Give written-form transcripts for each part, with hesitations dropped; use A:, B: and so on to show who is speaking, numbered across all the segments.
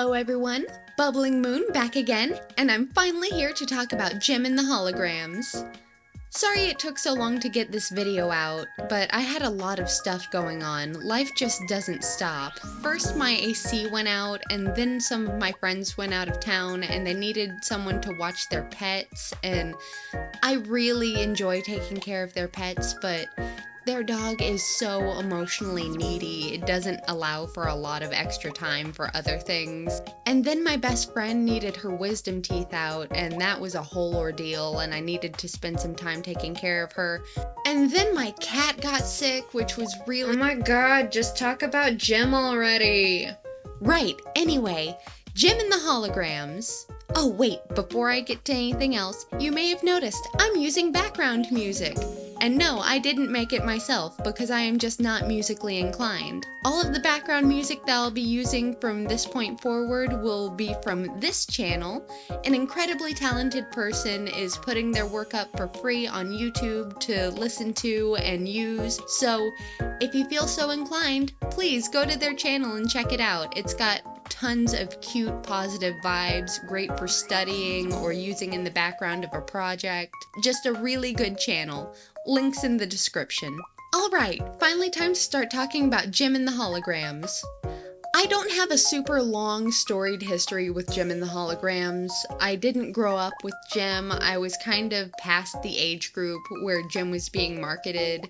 A: Hello everyone, Bubbling Moon back again, and I'm finally here to talk about Jim and the Holograms. Sorry it took so long to get this video out, but I had a lot of stuff going on. Life just doesn't stop. First my AC went out, and then some of my friends went out of town and they needed someone to watch their pets, and I really enjoy taking care of their pets, but their dog is so emotionally needy, it doesn't allow for a lot of extra time for other things. And then my best friend needed her wisdom teeth out, and that was a whole ordeal, and I needed to spend some time taking care of her. And then my cat got sick, which was really— oh my god, just talk about Jim already! Right, anyway, Jim and the Holograms. Oh wait, before I get to anything else, you may have noticed I'm using background music. And no, I didn't make it myself because I am just not musically inclined. All of the background music that I'll be using from this point forward will be from this channel. An incredibly talented person is putting their work up for free on YouTube to listen to and use. So if you feel so inclined, please go to their channel and check it out. It's got tons of cute, positive vibes, great for studying or using in the background of a project. Just a really good channel. Links in the description. Alright, finally time to start talking about Jim and the Holograms. I don't have a super long storied history with Jim and the Holograms. I didn't grow up with Jim. I was kind of past the age group where Jim was being marketed.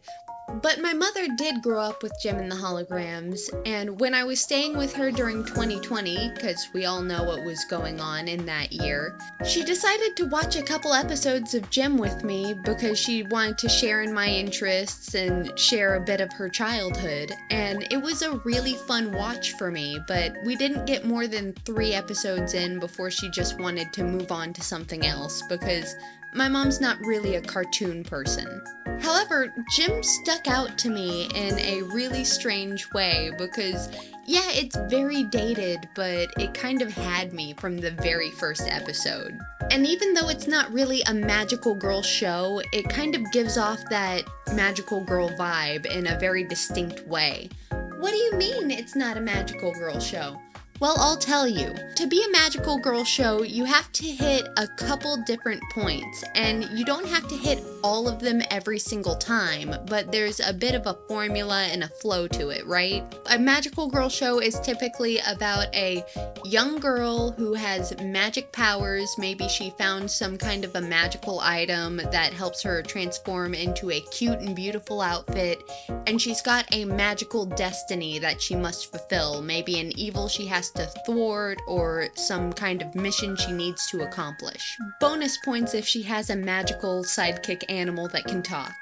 A: But my mother did grow up with Jim and the Holograms, and when I was staying with her during 2020, because we all know what was going on in that year, she decided to watch a couple episodes of Jim with me because she wanted to share in my interests and share a bit of her childhood, and it was a really fun watch for me, but we didn't get more than 3 episodes in before she just wanted to move on to something else because my mom's not really a cartoon person. However, Jim stuck out to me in a really strange way because, yeah, it's very dated, but it kind of had me from the very first episode. And even though it's not really a magical girl show, it kind of gives off that magical girl vibe in a very distinct way. What do you mean it's not a magical girl show? Well, I'll tell you. To be a magical girl show, you have to hit a couple different points, and you don't have to hit all of them every single time, but there's a bit of a formula and a flow to it, right? A magical girl show is typically about a young girl who has magic powers. Maybe she found some kind of a magical item that helps her transform into a cute and beautiful outfit, and she's got a magical destiny that she must fulfill. Maybe an evil she has to thwart or some kind of mission she needs to accomplish. Bonus points if she has a magical sidekick animal that can talk.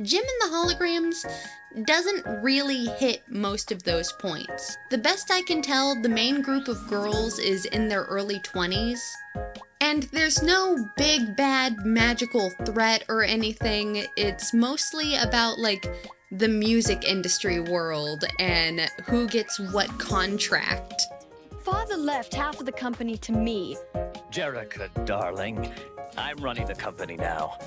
A: Jim and the Holograms doesn't really hit most of those points. The best I can tell, the main group of girls is in their early 20s. And there's no big bad magical threat or anything. It's mostly about like the music industry world and who gets what contract.
B: Father left half of the company to me.
C: Jerica, darling, I'm running the company now.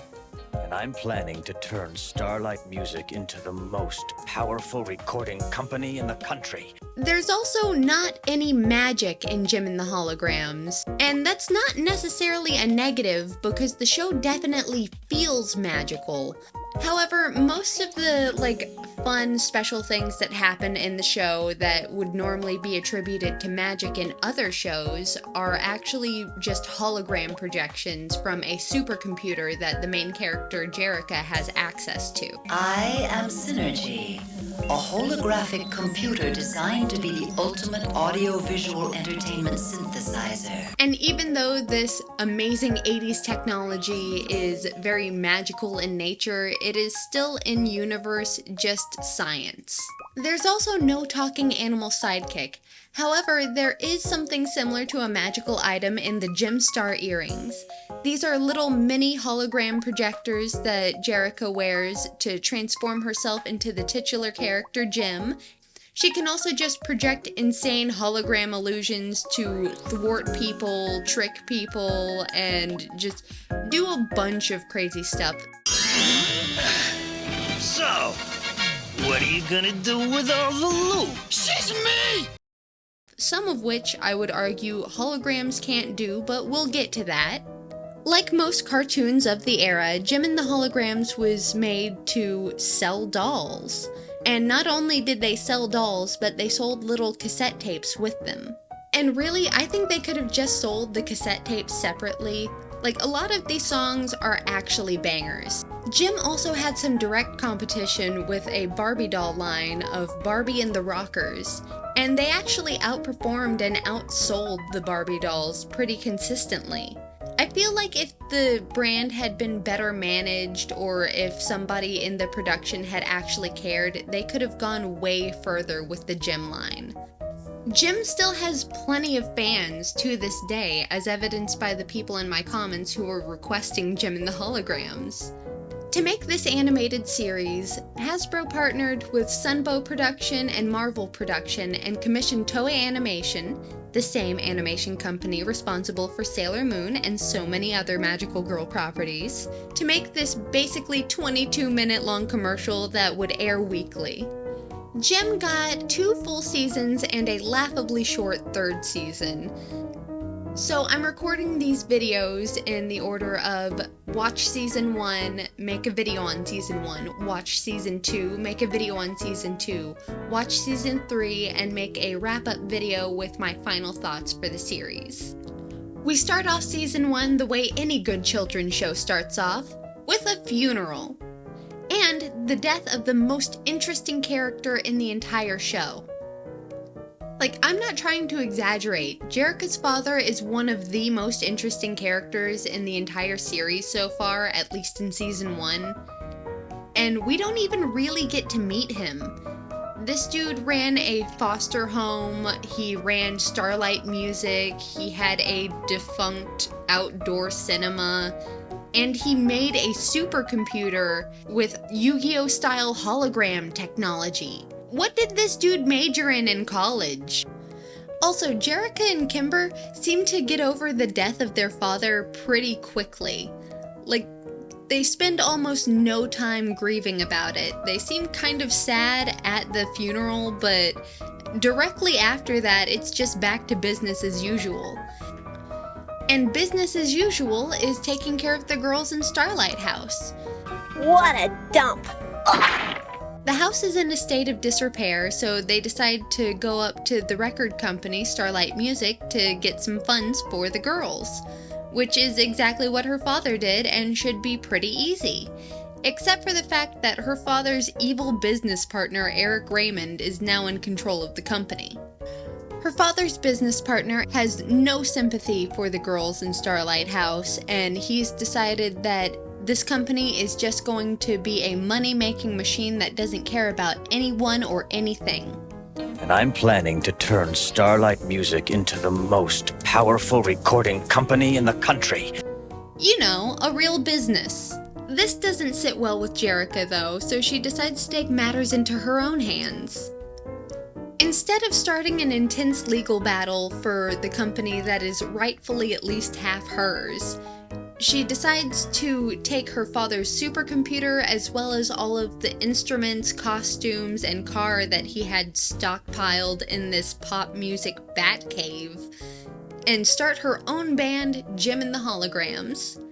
C: And I'm planning to turn Starlight Music into the most powerful recording company in the country.
A: There's also not any magic in Jim and the Holograms. And that's not necessarily a negative because the show definitely feels magical. However, most of the, fun special things that happen in the show that would normally be attributed to magic in other shows are actually just hologram projections from a supercomputer that the main character, Jerica, has access to.
D: I am Synergy, a holographic computer designed to be the ultimate audio-visual entertainment synthesizer.
A: And even though this amazing 80s technology is very magical in nature, it is still in universe just science. There's also no talking animal sidekick. However, there is something similar to a magical item in the Jim Star earrings. These are little mini hologram projectors that Jerica wears to transform herself into the titular character Jim. She can also just project insane hologram illusions to thwart people, trick people, and just do a bunch of crazy stuff.
E: So, what are you gonna do with all the loot? She's me!
A: some of which I would argue Holograms can't do, but we'll get to that. Like most cartoons of the era, Jem and the Holograms was made to sell dolls. And not only did they sell dolls, but they sold little cassette tapes with them. And really, I think they could have just sold the cassette tapes separately. Like, a lot of these songs are actually bangers. Jem also had some direct competition with a Barbie doll line of Barbie and the Rockers, and they actually outperformed and outsold the Barbie dolls pretty consistently. I feel like if the brand had been better managed, or if somebody in the production had actually cared, they could have gone way further with the Jem line. Jem still has plenty of fans to this day, as evidenced by the people in my comments who were requesting Jem and the Holograms. To make this animated series, Hasbro partnered with Sunbow Production and Marvel Production and commissioned Toei Animation, the same animation company responsible for Sailor Moon and so many other magical girl properties, to make this basically 22-minute long commercial that would air weekly. Jem got 2 full seasons and a laughably short 3rd season. So I'm recording these videos in the order of watch season 1, make a video on season 1, watch season 2, make a video on season 2, watch season 3, and make a wrap-up video with my final thoughts for the series. We start off season 1 the way any good children's show starts off, with a funeral. And the death of the most interesting character in the entire show. Like, I'm not trying to exaggerate. Jerrica's father is one of the most interesting characters in the entire series so far, at least in season 1. And we don't even really get to meet him. This dude ran a foster home, he ran Starlight Music, he had a defunct outdoor cinema, and he made a supercomputer with Yu-Gi-Oh! Style hologram technology. What did this dude major in college? Also, Jerrica and Kimber seem to get over the death of their father pretty quickly. Like, they spend almost no time grieving about it. They seem kind of sad at the funeral, but directly after that, it's just back to business as usual. And business as usual is taking care of the girls in Starlight House.
E: What a dump! Ugh.
A: The house is in a state of disrepair, so they decide to go up to the record company, Starlight Music, to get some funds for the girls. Which is exactly what her father did and should be pretty easy. Except for the fact that her father's evil business partner, Eric Raymond, is now in control of the company. Her father's business partner has no sympathy for the girls in Starlight House, and he's decided that this company is just going to be a money-making machine that doesn't care about anyone or anything.
C: And I'm planning to turn Starlight Music into the most powerful recording company in the country.
A: You know, a real business. This doesn't sit well with Jerrica though, so she decides to take matters into her own hands. Instead of starting an intense legal battle for the company that is rightfully at least half hers, she decides to take her father's supercomputer as well as all of the instruments, costumes, and car that he had stockpiled in this pop music bat cave and start her own band, Jem and the Holograms.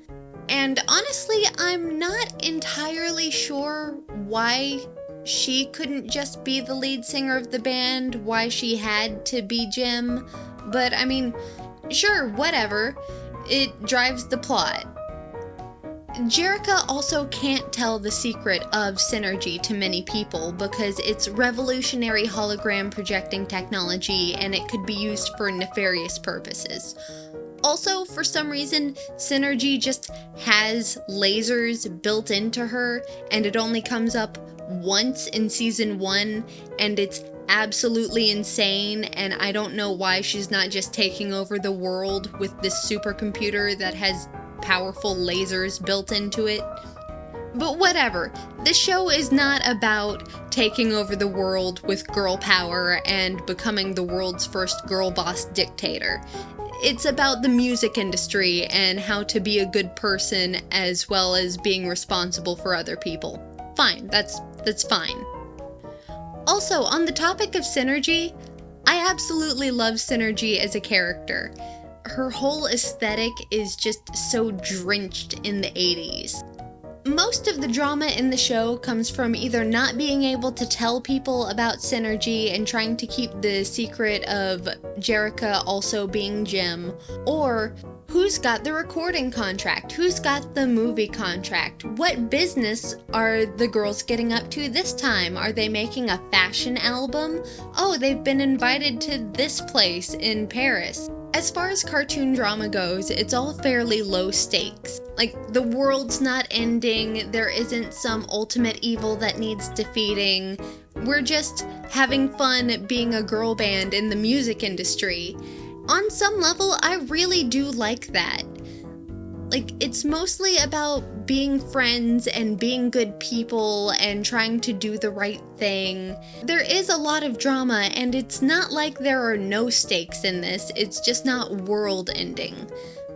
A: And honestly, I'm not entirely sure why she couldn't just be the lead singer of the band, why she had to be Jem, but I mean, sure, whatever. It drives the plot. Jerrica also can't tell the secret of Synergy to many people because it's revolutionary hologram projecting technology and it could be used for nefarious purposes. Also, for some reason, Synergy just has lasers built into her and it only comes up once in season 1 and it's absolutely insane, and I don't know why she's not just taking over the world with this supercomputer that has powerful lasers built into it. But whatever, this show is not about taking over the world with girl power and becoming the world's first girl boss dictator. It's about the music industry and how to be a good person as well as being responsible for other people. Fine, that's fine. Also, on the topic of Synergy, I absolutely love Synergy as a character. Her whole aesthetic is just so drenched in the 80s. Most of the drama in the show comes from either not being able to tell people about Synergy and trying to keep the secret of Jerica also being Jim, or who's got the recording contract, who's got the movie contract, what business are the girls getting up to this time? Are they making a fashion album? Oh, they've been invited to this place in Paris. As far as cartoon drama goes, it's all fairly low stakes. Like, the world's not ending, there isn't some ultimate evil that needs defeating. We're just having fun being a girl band in the music industry. On some level, I really do like that. Like, it's mostly about being friends and being good people and trying to do the right thing. There is a lot of drama, and it's not like there are no stakes in this, it's just not world-ending.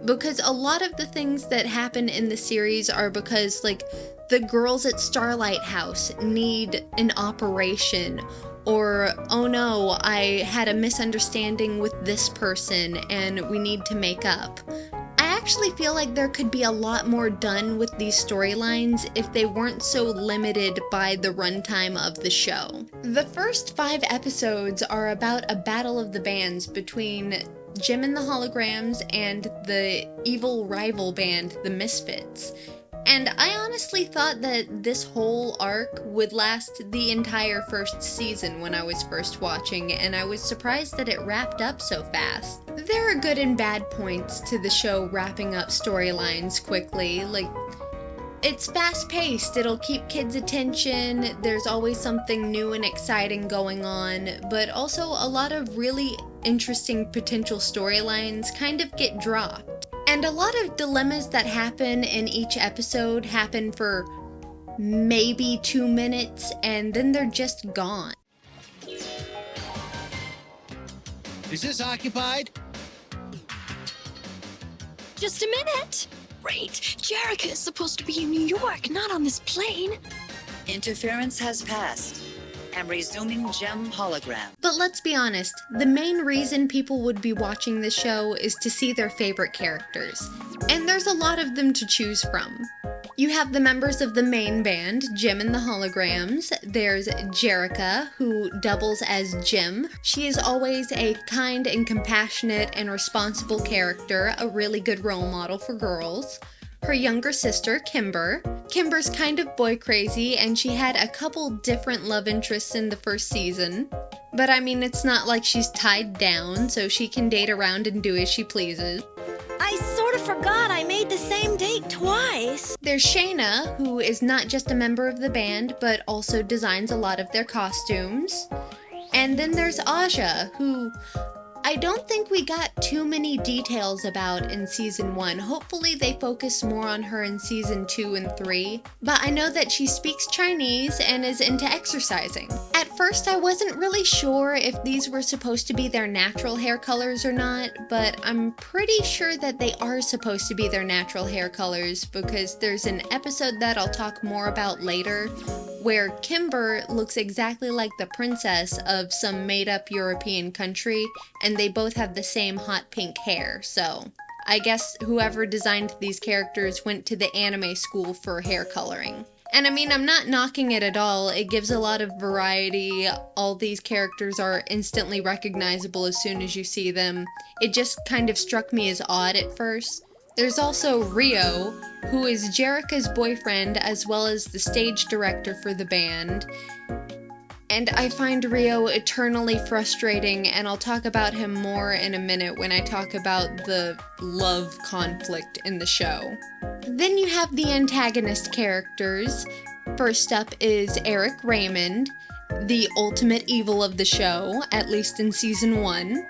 A: Because a lot of the things that happen in the series are because, like, the girls at Starlight House need an operation, or, oh no, I had a misunderstanding with this person and we need to make up. I actually feel like there could be a lot more done with these storylines if they weren't so limited by the runtime of the show. The first 5 episodes are about a battle of the bands between Jim and the Holograms and the evil rival band, the Misfits. And I honestly thought that this whole arc would last the entire first season when I was first watching, and I was surprised that it wrapped up so fast. There are good and bad points to the show wrapping up storylines quickly. Like, it's fast-paced, it'll keep kids' attention, there's always something new and exciting going on, but also a lot of really interesting potential storylines kind of get dropped. And a lot of dilemmas that happen in each episode happen for maybe 2 minutes, and then they're just gone.
F: Is this occupied?
B: Just a minute!
G: Right, Jerica is supposed to be in New York, not on this plane.
D: Interference has passed. I'm resuming Gem Hologram.
A: But let's be honest, the main reason people would be watching this show is to see their favorite characters. And there's a lot of them to choose from. You have the members of the main band, Jim and the Holograms. There's Jerica, who doubles as Jim. She is always a kind and compassionate and responsible character, a really good role model for girls. Her younger sister, Kimber. Kimber's kind of boy crazy, and she had a couple different love interests in the first season. But I mean, it's not like she's tied down, so she can date around and do as she pleases.
E: I sort of forgot I made the same date twice.
A: There's Shayna, who is not just a member of the band, but also designs a lot of their costumes. And then there's Aja, who I don't think we got too many details about in Season 1. Hopefully they focus more on her in Season 2 and 3. But I know that she speaks Chinese and is into exercising. At first I wasn't really sure if these were supposed to be their natural hair colors or not, but I'm pretty sure that they are supposed to be their natural hair colors because there's an episode that I'll talk more about later where Kimber looks exactly like the princess of some made-up European country, and they both have the same hot pink hair, so I guess whoever designed these characters went to the anime school for hair coloring. And I mean, I'm not knocking it at all, it gives a lot of variety, all these characters are instantly recognizable as soon as you see them. It just kind of struck me as odd at first. There's also Rio, who is Jerica's boyfriend as well as the stage director for the band. And I find Rio eternally frustrating, and I'll talk about him more in a minute when I talk about the love conflict in the show. Then you have the antagonist characters. First up is Eric Raymond, the ultimate evil of the show, at least in Season 1.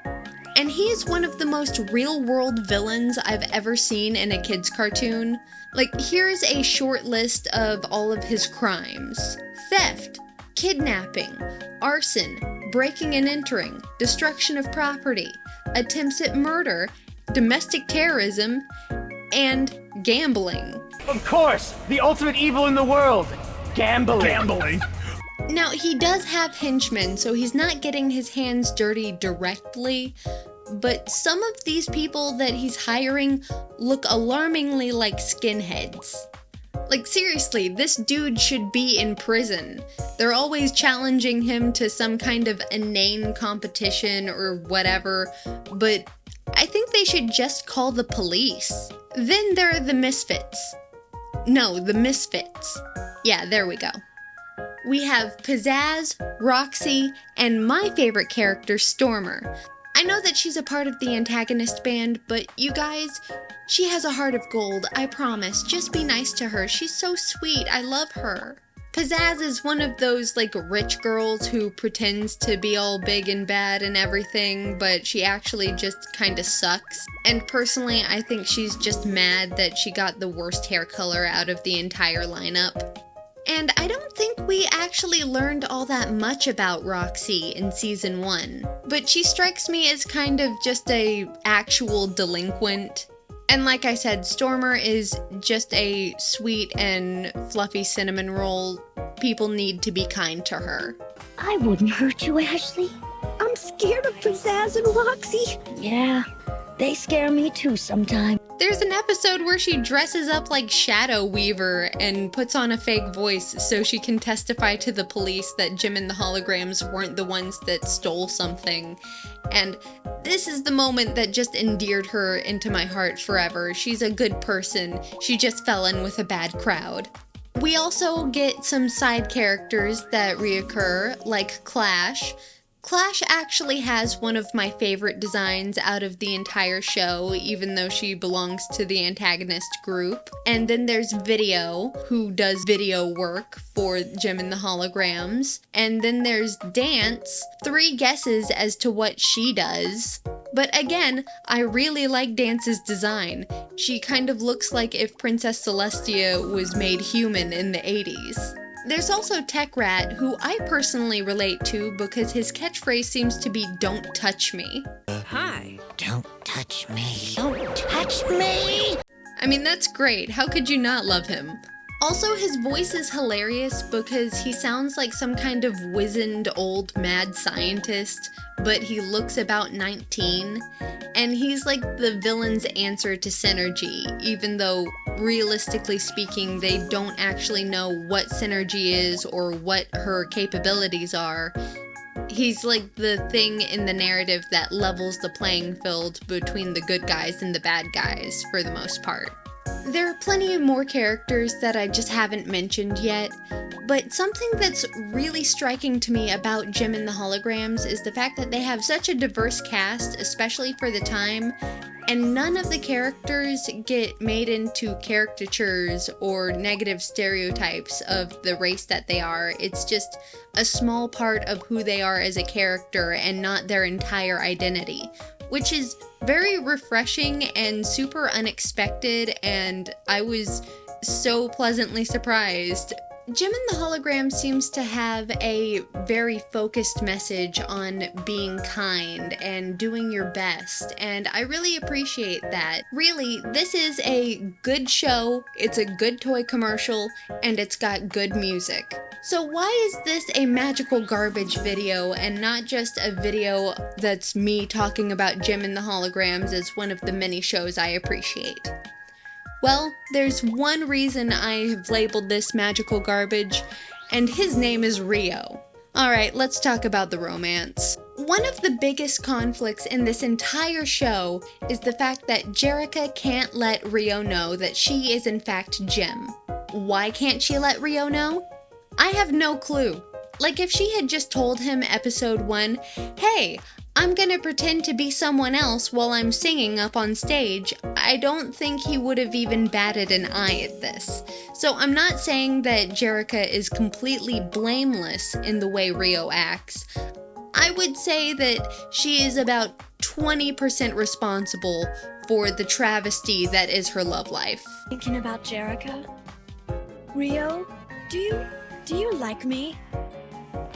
A: And he is one of the most real-world villains I've ever seen in a kid's cartoon. Like, here's a short list of all of his crimes. Theft, kidnapping, arson, breaking and entering, destruction of property, attempts at murder, domestic terrorism, and gambling.
H: Of course! The ultimate evil in the world! Gambling!
A: Now, he does have henchmen, so he's not getting his hands dirty directly, but some of these people that he's hiring look alarmingly like skinheads. Like, seriously, this dude should be in prison. They're always challenging him to some kind of inane competition or whatever, but I think they should just call the police. Then there are the misfits. No, the misfits. Yeah, there we go. We have Pizzazz, Roxy, and my favorite character, Stormer. I know that she's a part of the antagonist band, but you guys, she has a heart of gold, I promise. Just be nice to her. She's so sweet. I love her. Pizzazz is one of those, like, rich girls who pretends to be all big and bad and everything, but she actually just kinda sucks. And personally, I think she's just mad that she got the worst hair color out of the entire lineup. And I don't think we actually learned all that much about Roxy in season 1, but she strikes me as kind of just a actual delinquent. And like I said, Stormer is just a sweet and fluffy cinnamon roll. People need to be kind to her.
E: I wouldn't hurt you, Ashley. I'm scared of Pizzazz and Roxy. Yeah, they scare me too sometimes.
A: There's an episode where she dresses up like Shadow Weaver and puts on a fake voice so she can testify to the police that Jim and the Holograms weren't the ones that stole something. And this is the moment that just endeared her into my heart forever. She's a good person. She just fell in with a bad crowd. We also get some side characters that reoccur, like Clash. Clash actually has one of my favorite designs out of the entire show, even though she belongs to the antagonist group. And then there's Video, who does video work for Jim and the Holograms. And then there's Dance, 3 guesses as to what she does. But again, I really like Dance's design. She kind of looks like if Princess Celestia was made human in the 80s. There's also Tech Rat, who I personally relate to because his catchphrase seems to be, "Don't touch me."
E: Hi.
F: Don't touch me.
E: Don't touch me!
A: I mean, that's great. How could you not love him? Also, his voice is hilarious because he sounds like some kind of wizened old mad scientist, but he looks about 19. And he's like the villain's answer to Synergy, even though, realistically speaking, they don't actually know what Synergy is or what her capabilities are. He's like the thing in the narrative that levels the playing field between the good guys and the bad guys, for the most part. There are plenty of more characters that I just haven't mentioned yet, but something that's really striking to me about Jim and the Holograms is the fact that they have such a diverse cast, especially for the time, and none of the characters get made into caricatures or negative stereotypes of the race that they are. It's just a small part of who they are as a character and not their entire identity, which is very refreshing and super unexpected, and I was so pleasantly surprised. Jim and the Hologram seems to have a very focused message on being kind and doing your best, and I really appreciate that. Really, this is a good show, it's a good toy commercial, and it's got good music. So why is this a magical garbage video and not just a video that's me talking about Jim and the Holograms as one of the many shows I appreciate? Well, there's one reason I have labeled this magical garbage, and his name is Rio. Alright, let's talk about the romance. One of the biggest conflicts in this entire show is the fact that Jerrica can't let Rio know that she is in fact Jim. Why can't she let Rio know? I have no clue. Like, if she had just told him episode 1, hey, I'm gonna pretend to be someone else while I'm singing up on stage, I don't think he would have even batted an eye at this. So I'm not saying that Jerrica is completely blameless in the way Rio acts. I would say that she is about 20% responsible for the travesty that is her love life.
E: Thinking about Jerrica? Rio, do you like me?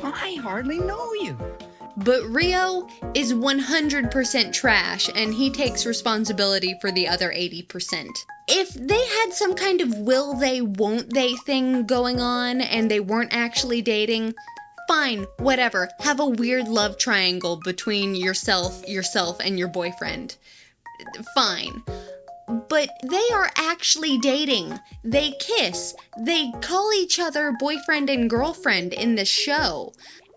F: I hardly know you.
A: But Rio is 100% trash, and he takes responsibility for the other 80%. If they had some kind of will they, won't they thing going on, and they weren't actually dating, fine, whatever. Have a weird love triangle between yourself, and your boyfriend. Fine. But they are actually dating. They kiss. They call each other boyfriend and girlfriend in the show.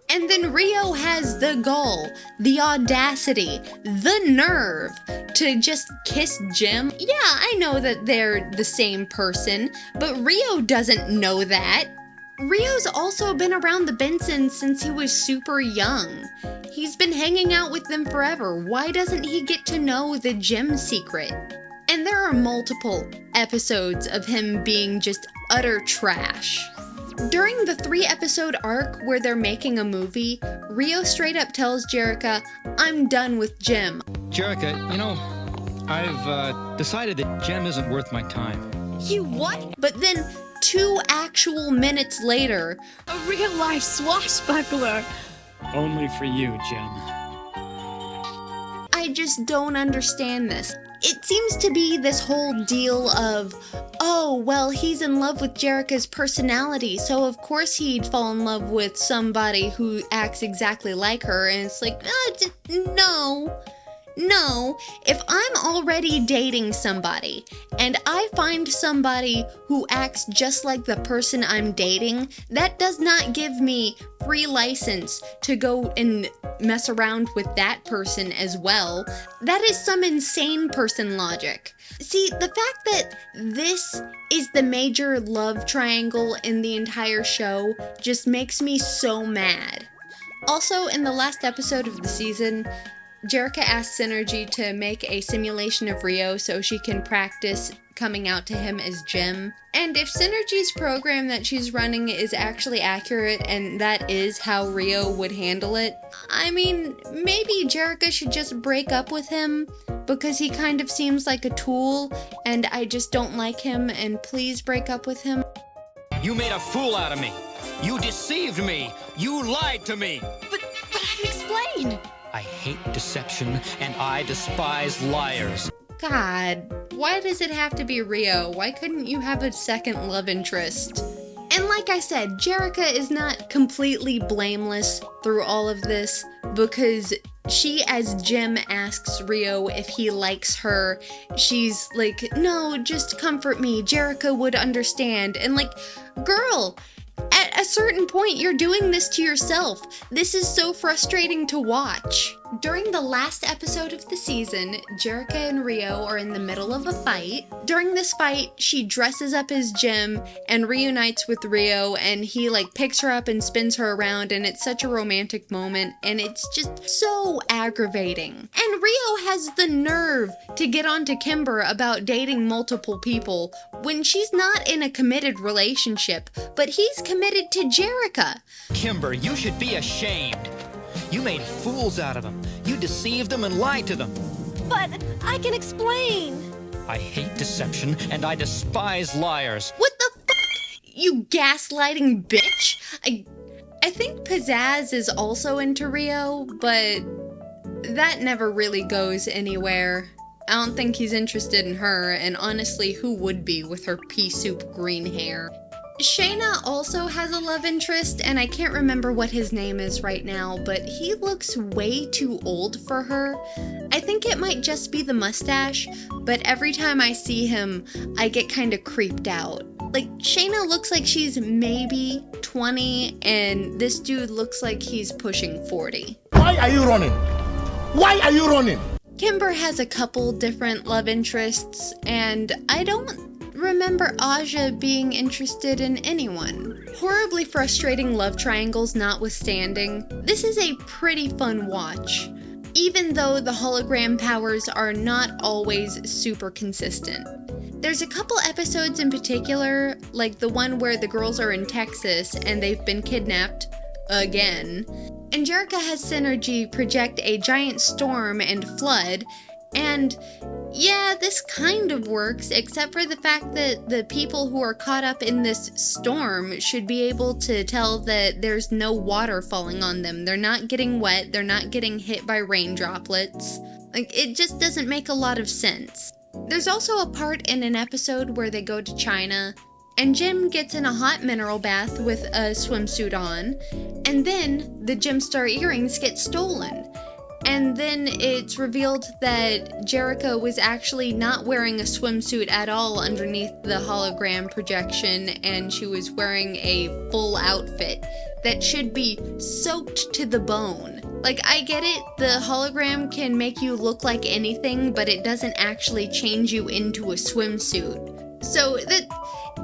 A: And then Rio has the gall, the audacity, the nerve to just kiss Jim. Yeah, I know that they're the same person, but Rio doesn't know that. Rio's also been around the Bensons since he was super young. He's been hanging out with them forever. Why doesn't he get to know the Jim secret? And there are multiple episodes of him being just utter trash. During the 3-episode arc where they're making a movie, Rio straight up tells Jerrica, "I'm done with Jim."
H: Jerrica, you know, I've decided that Jem isn't worth my time.
G: You what?
A: But then 2 actual minutes later,
G: A real-life swashbuckler.
I: Only for you, Jem.
A: I just don't understand this. It seems to be this whole deal of, oh, well, he's in love with Jerrica's personality, so of course he'd fall in love with somebody who acts exactly like her, and it's like, no. If I'm already dating somebody, and I find somebody who acts just like the person I'm dating, that does not give me free license to go and mess around with that person as well. That is some insane person logic. See, the fact that this is the major love triangle in the entire show just makes me so mad. Also, in the last episode of the season, Jerrica asks Synergy to make a simulation of Rio so she can practice coming out to him as Jim. And if Synergy's program that she's running is actually accurate and that is how Rio would handle it, I mean, maybe Jerrica should just break up with him because he kind of seems like a tool and I just don't like him, and please break up with him.
H: You made a fool out of me. You deceived me. You lied to me.
G: But I've explained.
H: I hate deception, and I despise liars.
A: God, why does it have to be Rio? Why couldn't you have a second love interest? And like I said, Jerrica is not completely blameless through all of this because she, as Jim, asks Rio if he likes her. She's like, no, just comfort me. Jerrica would understand. And like, girl, at a certain point, you're doing this to yourself. This is so frustrating to watch. During the last episode of the season, Jerrica and Rio are in the middle of a fight. During this fight, she dresses up as Jim and reunites with Rio, and he like picks her up and spins her around, and it's such a romantic moment, and it's just so aggravating. And Rio has the nerve to get on to Kimber about dating multiple people when she's not in a committed relationship, but he's committed to Jerrica.
H: Kimber, you should be ashamed. You made fools out of them. You deceived them and lied to them.
G: But I can explain.
H: I hate deception, and I despise liars.
A: What the fuck? You gaslighting bitch? I think Pizzazz is also into Rio, but that never really goes anywhere. I don't think he's interested in her, and honestly, who would be with her pea soup green hair? Shayna also has a love interest, and I can't remember what his name is right now, but he looks way too old for her. I think it might just be the mustache, but every time I see him, I get kind of creeped out. Like, Shayna looks like she's maybe 20, and this dude looks like he's pushing 40.
J: Why are you running? Why are you running?
A: Kimber has a couple different love interests, and I don't remember Aja being interested in anyone. Horribly frustrating love triangles notwithstanding, this is a pretty fun watch, even though the hologram powers are not always super consistent. There's a couple episodes in particular, like the one where the girls are in Texas and they've been kidnapped again, and Jerrica has Synergy project a giant storm and flood, and yeah, this kind of works, except for the fact that the people who are caught up in this storm should be able to tell that there's no water falling on them. They're not getting wet, they're not getting hit by rain droplets. Like, it just doesn't make a lot of sense. There's also a part in an episode where they go to China, and Jim gets in a hot mineral bath with a swimsuit on, and then the Gemstar earrings get stolen. And then it's revealed that Jerica was actually not wearing a swimsuit at all underneath the hologram projection, and she was wearing a full outfit that should be soaked to the bone. Like, I get it, the hologram can make you look like anything, but it doesn't actually change you into a swimsuit. So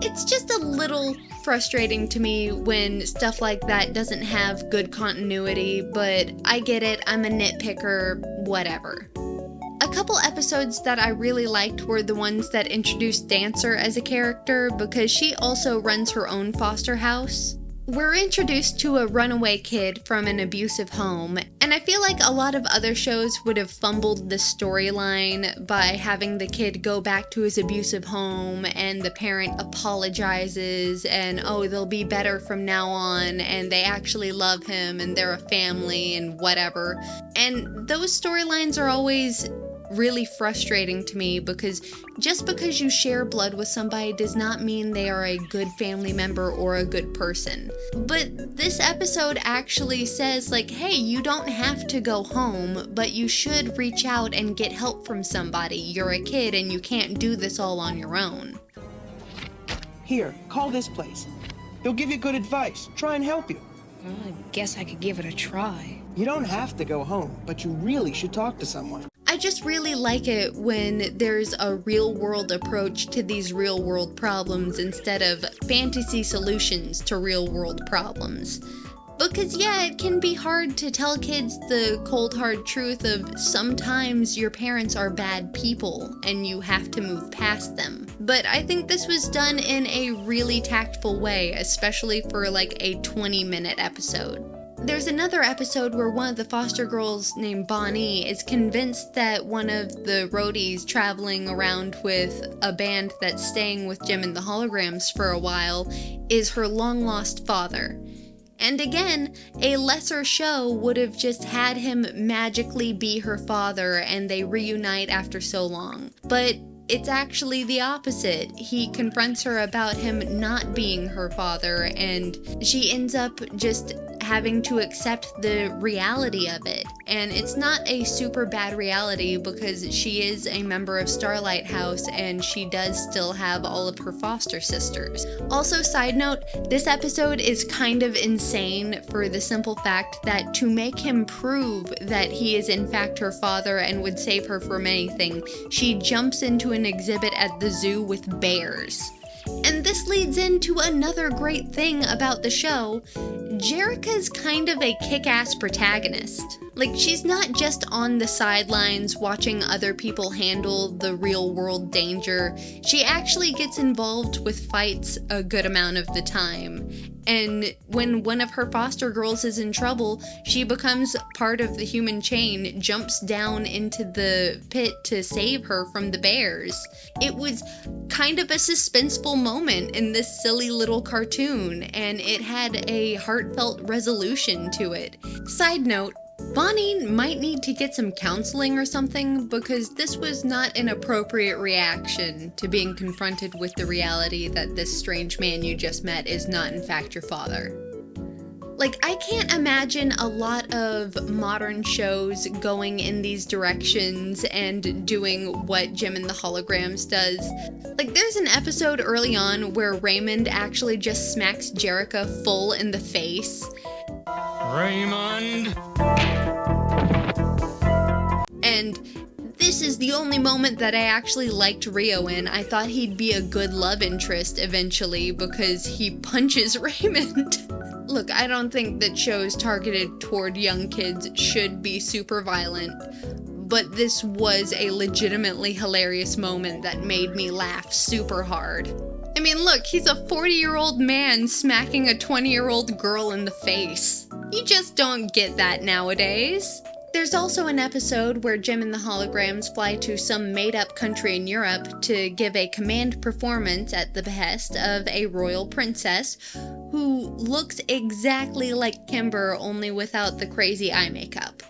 A: it's just a little frustrating to me when stuff like that doesn't have good continuity, but I get it, I'm a nitpicker, whatever. A couple episodes that I really liked were the ones that introduced Dancer as a character, because she also runs her own foster house. We're introduced to a runaway kid from an abusive home, and I feel like a lot of other shows would have fumbled the storyline by having the kid go back to his abusive home and the parent apologizes and, oh, they'll be better from now on and they actually love him and they're a family and whatever. And those storylines are always really frustrating to me, because just because you share blood with somebody does not mean they are a good family member or a good person. But this episode actually says, like, hey, you don't have to go home, but you should reach out and get help from somebody. You're a kid and you can't do this all on your own.
K: Here, call this place. They'll give you good advice. Try and help you.
G: Well, I guess I could give it a try.
K: You don't have to go home, but you really should talk to someone.
A: I just really like it when there's a real-world approach to these real-world problems instead of fantasy solutions to real-world problems. Because yeah, it can be hard to tell kids the cold hard truth of sometimes your parents are bad people and you have to move past them. But I think this was done in a really tactful way, especially for like a 20-minute episode. There's another episode where one of the foster girls named Bonnie is convinced that one of the roadies traveling around with a band that's staying with Jim and the Holograms for a while is her long-lost father. And again, a lesser show would have just had him magically be her father and they reunite after so long. But it's actually the opposite. He confronts her about him not being her father, and she ends up just having to accept the reality of it. And it's not a super bad reality because she is a member of Starlight House and she does still have all of her foster sisters. Also, side note, this episode is kind of insane for the simple fact that to make him prove that he is in fact her father and would save her from anything, she jumps into an exhibit at the zoo with bears. And this leads into another great thing about the show. Jerica's kind of a kick-ass protagonist. Like, she's not just on the sidelines watching other people handle the real-world danger. She actually gets involved with fights a good amount of the time. And when one of her foster girls is in trouble, she becomes part of the human chain, jumps down into the pit to save her from the bears. It was kind of a suspenseful moment in this silly little cartoon, and it had a heartfelt resolution to it. Side note, Bonnie might need to get some counseling or something, because this was not an appropriate reaction to being confronted with the reality that this strange man you just met is not in fact your father. Like, I can't imagine a lot of modern shows going in these directions and doing what Jim and the Holograms does. Like, there's an episode early on where Raymond actually just smacks Jerica full in the face.
H: Raymond!
A: And this is the only moment that I actually liked Rio in. I thought he'd be a good love interest eventually because he punches Raymond. Look, I don't think that shows targeted toward young kids should be super violent, but this was a legitimately hilarious moment that made me laugh super hard. I mean, look, he's a 40-year-old man smacking a 20-year-old girl in the face. You just don't get that nowadays. There's also an episode where Jim and the Holograms fly to some made-up country in Europe to give a command performance at the behest of a royal princess who looks exactly like Kimber, only without the crazy eye makeup.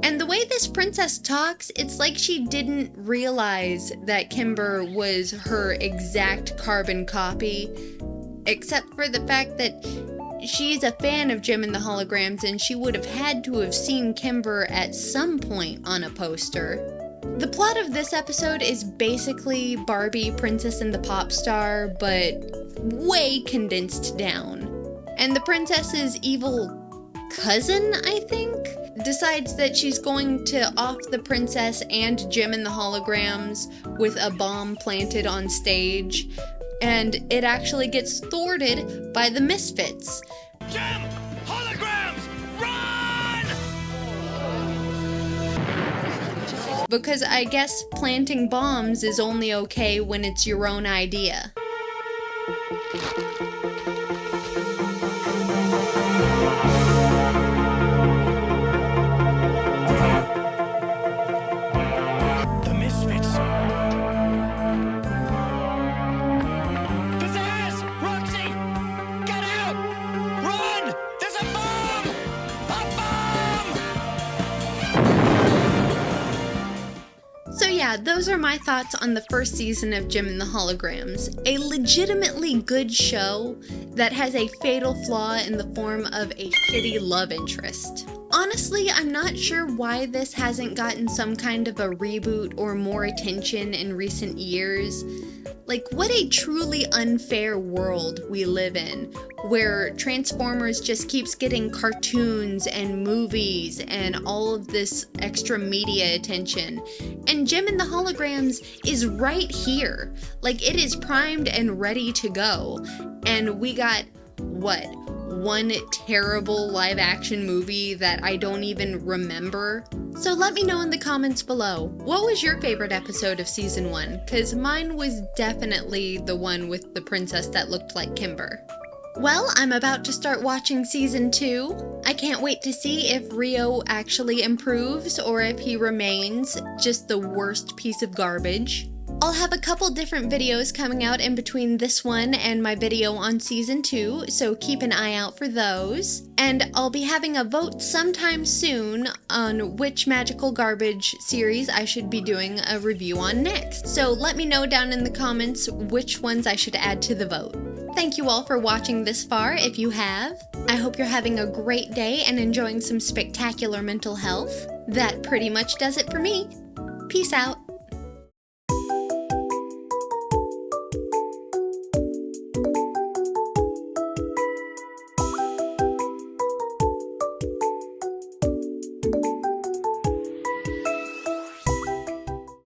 A: And the way this princess talks, it's like she didn't realize that Kimber was her exact carbon copy, except for the fact that she's a fan of Jem and the Holograms and she would have had to have seen Kimber at some point on a poster. The plot of this episode is basically Barbie, Princess and the Pop Star, but way condensed down. And the princess's evil cousin, I think, decides that she's going to off the princess and Jem and the Holograms with a bomb planted on stage, and it actually gets thwarted by the Misfits.
C: Jem! Holograms! Run!
A: Because I guess planting bombs is only okay when it's your own idea.
C: The Misfits! Pizzazz! Roxy! Get out! Run! There's a bomb! A bomb!
A: So yeah, those are my thoughts on the first season of Jem and the Holograms. A legitimately good show that has a fatal flaw in the form of a shitty love interest. Honestly, I'm not sure why this hasn't gotten some kind of a reboot or more attention in recent years. Like, what a truly unfair world we live in, where Transformers just keeps getting cartoons and movies and all of this extra media attention. And Jem and the Holograms is right here. Like, it is primed and ready to go. And we got, what, one terrible live action movie that I don't even remember? So let me know in the comments below, what was your favorite episode of season 1? Cause mine was definitely the one with the princess that looked like Kimber. Well, I'm about to start watching season 2. I can't wait to see if Rio actually improves or if he remains just the worst piece of garbage. I'll have a couple different videos coming out in between this one and my video on season 2, so keep an eye out for those. And I'll be having a vote sometime soon on which magical garbage series I should be doing a review on next. So let me know down in the comments which ones I should add to the vote. Thank you all for watching this far, if you have. I hope you're having a great day and enjoying some spectacular mental health. That pretty much does it for me. Peace out.